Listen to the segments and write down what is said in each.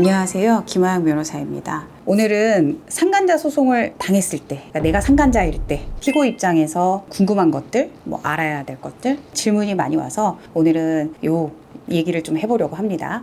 안녕하세요. 김하영 변호사입니다. 오늘은 상간자 소송을 당했을 때, 그러니까 내가 상간자일 때 피고 입장에서 궁금한 것들, 알아야 될 것들, 질문이 많이 와서 오늘은 요 얘기를 좀 해보려고 합니다.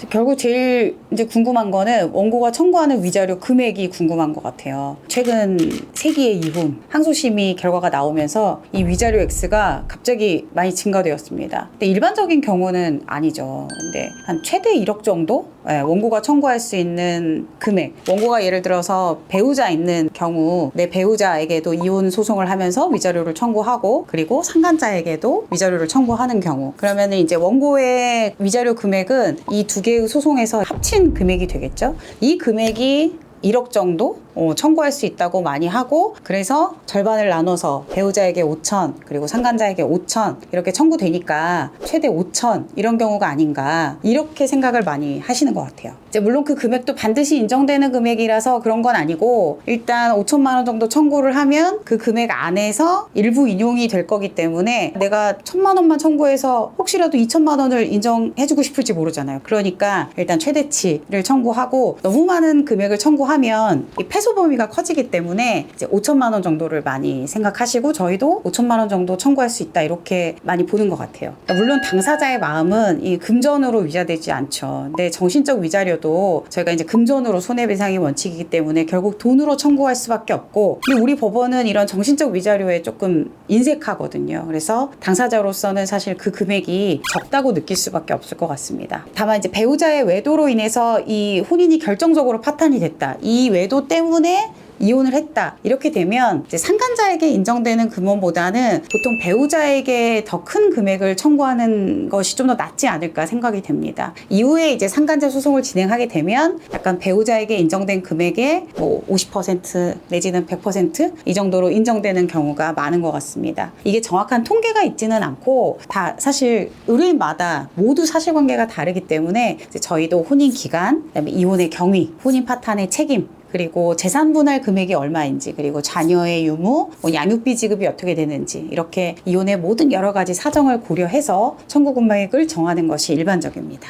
결국 제일 이제 궁금한 거는 원고가 청구하는 위자료 금액이 궁금한 것 같아요. 최근 세기의 이혼 항소심의 결과가 나오면서 이 위자료 X가 갑자기 많이 증가되었습니다. 근데 일반적인 경우는 아니죠. 근데 한 최대 1억 정도? 원고가 청구할 수 있는 금액. 원고가 예를 들어서 배우자 있는 경우 내 배우자에게도 이혼 소송을 하면서 위자료를 청구하고 그리고 상간자에게도 위자료를 청구하는 경우, 그러면은 이제 원고의 위자료 금액은 이 두 개의 소송에서 합친 금액이 되겠죠. 이 금액이 1억 정도 청구할 수 있다고 많이 하고, 그래서 절반을 나눠서 배우자에게 5천 그리고 상간자에게 5천 이렇게 청구되니까 최대 5천 이런 경우가 아닌가, 이렇게 생각을 많이 하시는 것 같아요. 이제 물론 그 금액도 반드시 인정되는 금액이라서 그런 건 아니고, 일단 5천만 원 정도 청구를 하면 그 금액 안에서 일부 인용이 될 거기 때문에 내가 1천만 원만 청구해서 혹시라도 2천만 원을 인정해주고 싶을지 모르잖아요. 그러니까 일단 최대치를 청구하고, 너무 많은 금액을 청구하면 이 패소 범위가 커지기 때문에 이제 5천만 원 정도를 많이 생각하시고, 저희도 5천만 원 정도 청구할 수 있다 이렇게 많이 보는 것 같아요. 물론 당사자의 마음은 이 금전으로 위자되지 않죠. 근데 정신적 위자료도 저희가 이제 금전으로 손해배상이 원칙이기 때문에 결국 돈으로 청구할 수밖에 없고, 근데 우리 법원은 이런 정신적 위자료에 조금 인색하거든요. 그래서 당사자로서는 사실 그 금액이 적다고 느낄 수밖에 없을 것 같습니다. 다만 이제 배우자의 외도로 인해서 이 혼인이 결정적으로 파탄이 됐다, 이 외도 때문에 이혼을 했다, 이렇게 되면 이제 상간자에게 인정되는 금원보다는 보통 배우자에게 더 큰 금액을 청구하는 것이 좀 더 낫지 않을까 생각이 됩니다. 이후에 이제 상간자 소송을 진행하게 되면 약간 배우자에게 인정된 금액의 50% 내지는 100% 이 정도로 인정되는 경우가 많은 것 같습니다. 이게 정확한 통계가 있지는 않고, 다 사실 의뢰인마다 모두 사실관계가 다르기 때문에 이제 저희도 혼인 기간, 그다음에 이혼의 경위, 혼인 파탄의 책임, 그리고 재산 분할 금액이 얼마인지, 그리고 자녀의 유무, 양육비 지급이 어떻게 되는지, 이렇게 이혼의 모든 여러 가지 사정을 고려해서 청구 금액을 정하는 것이 일반적입니다.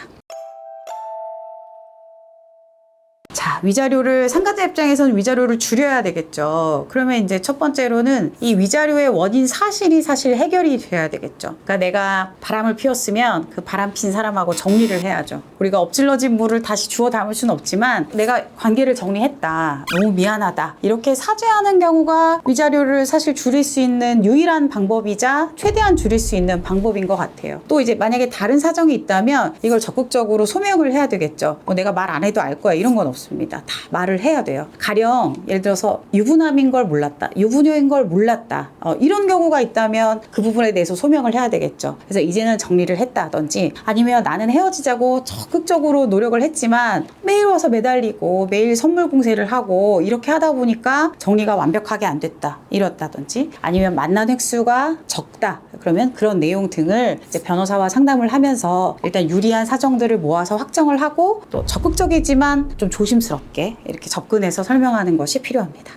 위자료를, 상간자 입장에서는 위자료를 줄여야 되겠죠. 그러면 이제 첫 번째로는 이 위자료의 원인 사실이 사실 해결이 돼야 되겠죠. 그러니까 내가 바람을 피웠으면 그 바람 핀 사람하고 정리를 해야죠. 우리가 엎질러진 물을 다시 주워 담을 수는 없지만 내가 관계를 정리했다, 너무 미안하다, 이렇게 사죄하는 경우가 위자료를 사실 줄일 수 있는 유일한 방법이자 최대한 줄일 수 있는 방법인 것 같아요. 또 이제 만약에 다른 사정이 있다면 이걸 적극적으로 소명을 해야 되겠죠. 내가 말 안 해도 알 거야, 이런 건 없습니다. 다 말을 해야 돼요. 가령 예를 들어서 유부남인 걸 몰랐다, 유부녀인 걸 몰랐다, 이런 경우가 있다면 그 부분에 대해서 소명을 해야 되겠죠. 그래서 이제는 정리를 했다든지, 아니면 나는 헤어지자고 적극적으로 노력을 했지만 매일 와서 매달리고 매일 선물 공세를 하고 이렇게 하다 보니까 정리가 완벽하게 안 됐다, 이렇다든지, 아니면 만난 횟수가 적다, 그러면 그런 내용 등을 이제 변호사와 상담을 하면서 일단 유리한 사정들을 모아서 확정을 하고, 또 적극적이지만 좀 조심스럽게 이렇게 접근해서 설명하는 것이 필요합니다.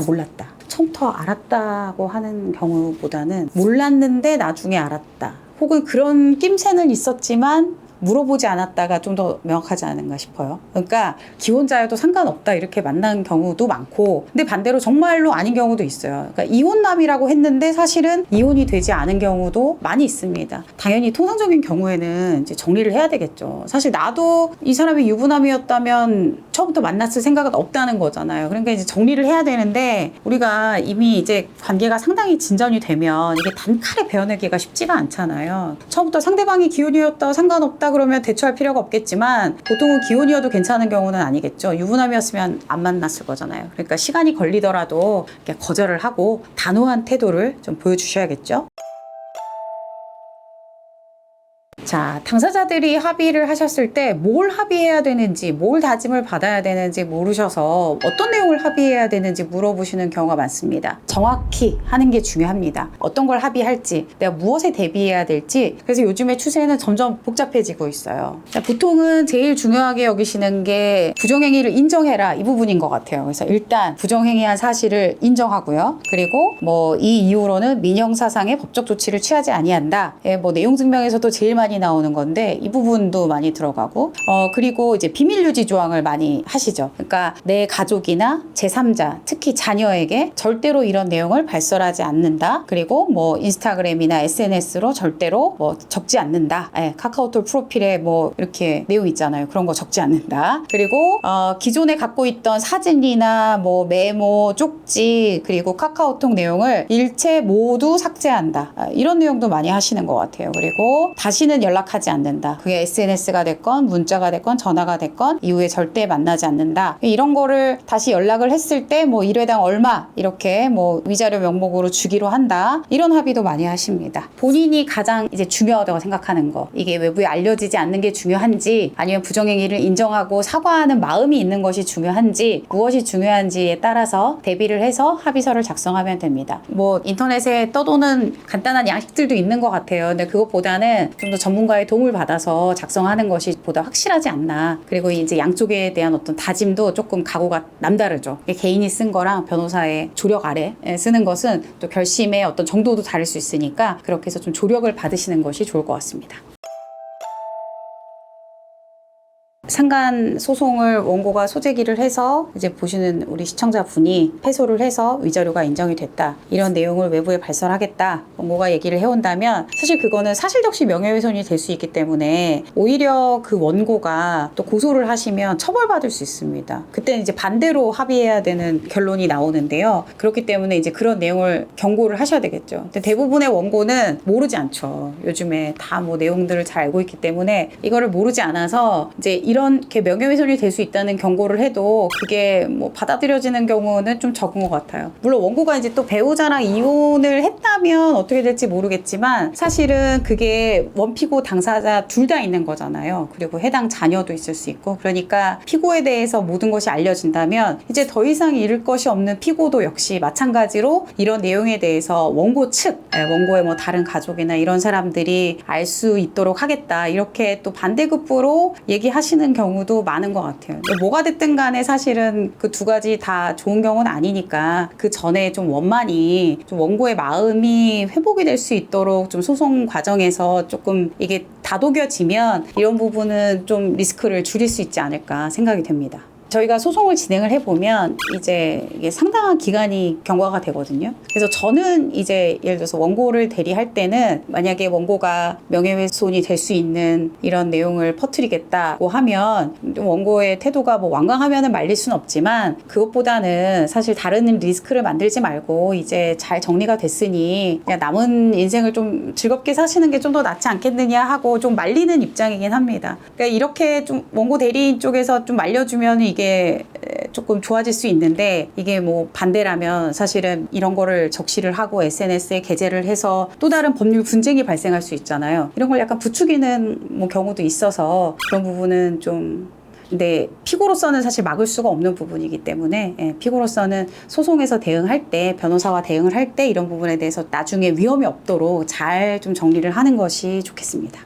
몰랐다, 처음부터 알았다고 하는 경우보다는 몰랐는데 나중에 알았다, 혹은 그런 낌새는 있었지만 물어보지 않았다가 좀 더 명확하지 않은가 싶어요. 그러니까 기혼자여도 상관없다 이렇게 만난 경우도 많고, 근데 반대로 정말로 아닌 경우도 있어요. 그러니까 이혼남이라고 했는데 사실은 이혼이 되지 않은 경우도 많이 있습니다. 당연히 통상적인 경우에는 이제 정리를 해야 되겠죠. 사실 나도 이 사람이 유부남이었다면 처음부터 만났을 생각은 없다는 거잖아요. 그러니까 이제 정리를 해야 되는데, 우리가 이미 이제 관계가 상당히 진전이 되면 이게 단칼에 베어내기가 쉽지가 않잖아요. 처음부터 상대방이 기혼이었다, 상관없다 그러면 대처할 필요가 없겠지만, 보통은 기혼이어도 괜찮은 경우는 아니겠죠. 유부남이었으면 안 만났을 거잖아요. 그러니까 시간이 걸리더라도 이렇게 거절을 하고 단호한 태도를 좀 보여주셔야겠죠. 자, 당사자들이 합의를 하셨을 때 뭘 합의해야 되는지, 뭘 다짐을 받아야 되는지 모르셔서 어떤 내용을 합의해야 되는지 물어보시는 경우가 많습니다. 정확히 하는 게 중요합니다. 어떤 걸 합의할지, 내가 무엇에 대비해야 될지. 그래서 요즘의 추세는 점점 복잡해지고 있어요. 자, 보통은 제일 중요하게 여기시는 게 부정행위를 인정해라, 이 부분인 것 같아요. 그래서 일단 부정행위한 사실을 인정하고요. 그리고 뭐 이 이후로는 민형사상의 법적 조치를 취하지 아니한다. 뭐 내용 증명에서도 제일 많이 나오는 건데 이 부분도 많이 들어가고, 그리고 이제 비밀 유지 조항을 많이 하시죠. 그러니까 내 가족이나 제3자, 특히 자녀에게 절대로 이런 내용을 발설하지 않는다. 그리고 뭐 인스타그램이나 SNS로 절대로 뭐 적지 않는다. 카카오톡 프로필에 뭐 이렇게 내용 있잖아요. 그런 거 적지 않는다. 그리고 기존에 갖고 있던 사진이나 뭐 메모, 쪽지, 그리고 카카오톡 내용을 일체 모두 삭제한다. 이런 내용도 많이 하시는 것 같아요. 그리고 다시는 연락하지 않는다. 그게 SNS가 됐건 문자가 됐건 전화가 됐건 이후에 절대 만나지 않는다. 이런 거를 다시 연락을 했을 때 뭐 1회당 얼마 이렇게 뭐 위자료 명목으로 주기로 한다. 이런 합의도 많이 하십니다. 본인이 가장 이제 중요하다고 생각하는 거, 이게 외부에 알려지지 않는 게 중요한지, 아니면 부정행위를 인정하고 사과하는 마음이 있는 것이 중요한지, 무엇이 중요한지에 따라서 대비를 해서 합의서를 작성하면 됩니다. 뭐 인터넷에 떠도는 간단한 양식들도 있는 것 같아요. 근데 그것보다는 좀 더 전문가의 도움을 받아서 작성하는 것이 보다 확실하지 않나. 그리고 이제 양쪽에 대한 어떤 다짐도 조금 각오가 남다르죠. 개인이 쓴 거랑 변호사의 조력 아래 쓰는 것은 또 결심의 어떤 정도도 다를 수 있으니까 그렇게 해서 좀 조력을 받으시는 것이 좋을 것 같습니다. 상간 소송을 원고가 소재기를 해서 이제 보시는 우리 시청자분이 패소를 해서 위자료가 인정이 됐다, 이런 내용을 외부에 발설하겠다 원고가 얘기를 해온다면, 사실 그거는 사실적시 명예훼손이 될 수 있기 때문에 오히려 그 원고가 또 고소를 하시면 처벌받을 수 있습니다. 그때는 이제 반대로 합의해야 되는 결론이 나오는데요. 그렇기 때문에 이제 그런 내용을 경고를 하셔야 되겠죠. 근데 대부분의 원고는 모르지 않죠. 요즘에 다 뭐 내용들을 잘 알고 있기 때문에 이거를 모르지 않아서 이제 이렇게 명예훼손이 될 수 있다는 경고를 해도 그게 뭐 받아들여지는 경우는 좀 적은 것 같아요. 물론 원고가 이제 또 배우자랑 이혼을 했다면 어떻게 될지 모르겠지만, 사실은 그게 원피고 당사자 둘 다 있는 거잖아요. 그리고 해당 자녀도 있을 수 있고, 그러니까 피고에 대해서 모든 것이 알려진다면 이제 더 이상 잃을 것이 없는 피고도 역시 마찬가지로 이런 내용에 대해서 원고 측, 원고의 뭐 다른 가족이나 이런 사람들이 알 수 있도록 하겠다, 이렇게 또 반대급부로 얘기하시는 경우도 많은 것 같아요. 뭐가 됐든 간에 사실은 그 두 가지 다 좋은 경우는 아니니까 그 전에 좀 원만히 좀 원고의 마음이 회복이 될 수 있도록 좀 소송 과정에서 조금 이게 다독여지면 이런 부분은 좀 리스크를 줄일 수 있지 않을까 생각이 됩니다. 저희가 소송을 진행을 해보면 이제 이게 상당한 기간이 경과가 되거든요. 그래서 저는 이제 예를 들어서 원고를 대리할 때는 만약에 원고가 명예훼손이 될 수 있는 이런 내용을 퍼뜨리겠다고 하면 원고의 태도가 뭐 완강하면은 말릴 수는 없지만, 그것보다는 사실 다른 리스크를 만들지 말고 이제 잘 정리가 됐으니 그냥 남은 인생을 좀 즐겁게 사시는 게 좀 더 낫지 않겠느냐 하고 좀 말리는 입장이긴 합니다. 그러니까 이렇게 좀 원고 대리인 쪽에서 좀 말려주면 이게 조금 좋아질 수 있는데, 이게 뭐 반대라면 사실은 이런 거를 적시를 하고 SNS에 게재를 해서 또 다른 법률 분쟁이 발생할 수 있잖아요. 이런 걸 약간 부추기는 뭐 경우도 있어서 그런 부분은 좀, 근데 피고로서는 사실 막을 수가 없는 부분이기 때문에 피고로서는 소송에서 대응할 때, 변호사와 대응을 할 때 이런 부분에 대해서 나중에 위험이 없도록 잘 좀 정리를 하는 것이 좋겠습니다.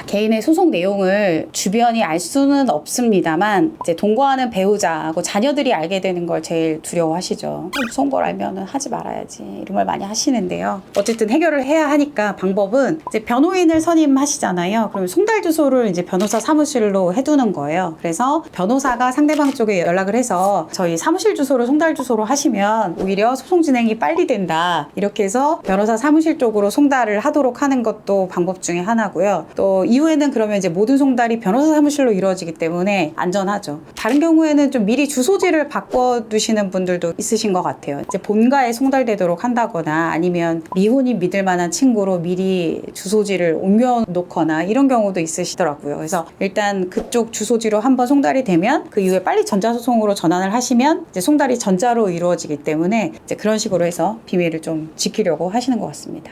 개인의 소송 내용을 주변이 알 수는 없습니다만 이제 동거하는 배우자하고 자녀들이 알게 되는 걸 제일 두려워하시죠. 소송을 진행을 해보면 이제 그런 걸 알면은 하지 말아야지, 이런 걸 많이 하시는데요. 어쨌든 해결을 해야 하니까 방법은 이제 변호인을 선임하시잖아요. 그러면 송달 주소를 이제 변호사 사무실로 해두는 거예요. 그래서 변호사가 상대방 쪽에 연락을 해서 저희 사무실 주소를 송달 주소로 하시면 오히려 소송 진행이 빨리 된다, 이렇게 해서 변호사 사무실 쪽으로 송달을 하도록 하는 것도 방법 중에 하나고요. 또 이후에는 그러면 이제 모든 송달이 변호사 사무실로 이루어지기 때문에 안전하죠. 다른 경우에는 좀 미리 주소지를 바꿔두시는 분들도 있으신 것 같아요. 이제 본가에 송달되도록 한다거나 아니면 미혼인 믿을 만한 친구로 미리 주소지를 옮겨 놓거나 이런 경우도 있으시더라고요. 그래서 일단 그쪽 주소지로 한번 송달이 되면 그 이후에 빨리 전자소송으로 전환을 하시면 이제 송달이 전자로 이루어지기 때문에 이제 그런 식으로 해서 비밀을 좀 지키려고 하시는 것 같습니다.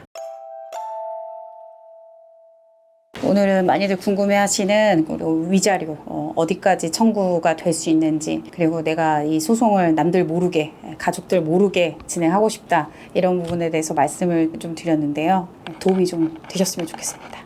오늘은 많이들 궁금해하시는 위자료 어디까지 청구가 될 수 있는지, 그리고 내가 이 소송을 남들 모르게, 가족들 모르게 진행하고 싶다, 이런 부분에 대해서 말씀을 좀 드렸는데요. 도움이 좀 되셨으면 좋겠습니다.